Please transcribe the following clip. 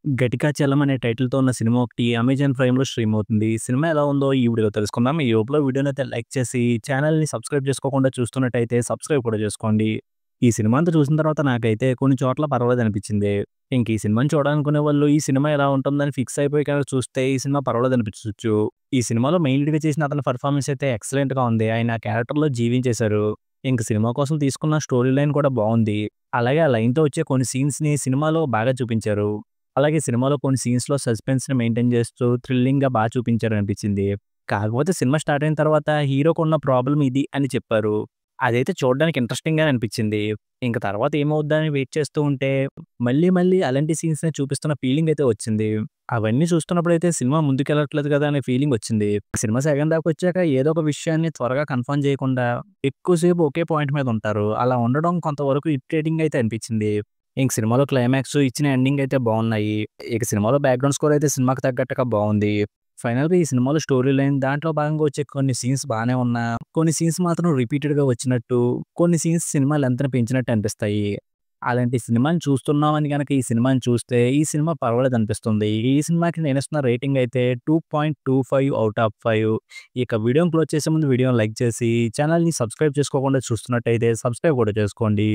'ఘటికా చలం' అనే టైటిల్‌తో ఉన్న సినిమా ఒకటి అమెజాన్ ప్రైమ్‌లో స్ట్రీమ్ అవుతుంది. సినిమా ఎలా ఉందో ఈ వీడియోలో తెలుసుకుందాం. ఈ లోపల వీడియోనైతే లైక్ చేసి ఛానెల్‌ని సబ్స్క్రైబ్ చేసుకోకుండా చూస్తున్నట్టయితే సబ్స్క్రైబ్ కూడా చేసుకోండి. ఈ సినిమా అంతా చూసిన తర్వాత నాకైతే కొన్ని చోట్ల పర్వాలేదనిపించింది. ఇంక ఈ సినిమాని చూడాలనుకునే వాళ్ళు ఈ సినిమా ఎలా ఉంటుందని ఫిక్స్ అయిపోయి కనుక చూస్తే ఈ సినిమా పర్వాలేదనిపించొచ్చు. ఈ సినిమాలో మెయిన్ లీడ్‌గా చేసిన అతని పెర్ఫార్మన్స్ అయితే ఎక్సలెంట్‌గా ఉంది. ఆయన ఆ క్యారెక్టర్‌లో జీవించేశారు. ఇంక సినిమా కోసం తీసుకున్న స్టోరీ లైన్ కూడా బావుంది. అలాగే ఆ లైన్‌తో వచ్చే కొన్ని సీన్స్‌ని సినిమాలో బాగా చూపించారు. అలాగే సినిమాలో కొన్ని సీన్స్‌లో సస్పెన్స్‌ని మెయింటైన్ చేస్తూ థ్రిల్లింగ్‌గా చూపించారనిపించింది. కాకపోతే సినిమా స్టార్ట్ అయిన తర్వాత హీరోకున్న ప్రాబ్లమ్ ఇది అని చెప్పారు. అదైతే చూడడానికి ఇంట్రెస్టింగ్‌గానే అనిపించింది. ఇంక తర్వాత ఏమవుద్దని వెయిట్ చేస్తూ ఉంటే మళ్ళీ అలాంటి సీన్స్‌నే చూపిస్తున్న ఫీలింగ్ అయితే వచ్చింది. అవన్నీ చూస్తున్నప్పుడైతే సినిమా ముందుకెళ్ళట్లేదు కదా! అనే ఫీలింగ్ వచ్చింది. సినిమా సగం దాకా వచ్చాక ఏదో ఒక విషయాన్ని త్వరగా కన్ఫర్మ్ చేయకుండా ఎక్కువ సేపు ఒకే పాయింట్ మీద ఉంటారు. అలా ఉండడం కొంతవరకు ఇరిటేటింగ్ అయితే అనిపించింది. ఇంక సినిమాలో క్లైమాక్స్, ఇచ్చిన ఎండింగ్ అయితే బావున్నాయి. ఇక సినిమాలో బ్యాక్‌గ్రౌండ్ స్కోర్ అయితే సినిమాకి తగ్గట్టుగా బావుంది. ఫైనల్‌గా ఈ సినిమాలో స్టోరీ లైన్ దాంట్లో భాగంగా వచ్చే కొన్ని సీన్స్ బానే ఉన్నా, కొన్ని సీన్స్ మాత్రం రిపీటెడ్‌గా వచ్చినట్టు, కొన్ని సీన్స్ సినిమా లెంగ్త్‌ని పెంచినట్టు అనిపిస్తాయి. అలాంటి సినిమాని చూస్తున్నామని గనక ఈ సినిమాని చూస్తే, ఈ సినిమా పర్వాలేదనిపిస్తుంది. ఈ సినిమాకి నేనిస్తున్న రేటింగ్ అయితే 2.25 ఔట్ ఆఫ్ 5. ఇక వీడియోని క్లోజ్ చేసే ముందు వీడియోని లైక్ చేసి, ఛానెల్‌ని సబ్స్క్రైబ్ చేసుకోకుండా చూస్తున్నట్టయితే సబ్స్క్రైబ్ కూడా చేసుకోండి.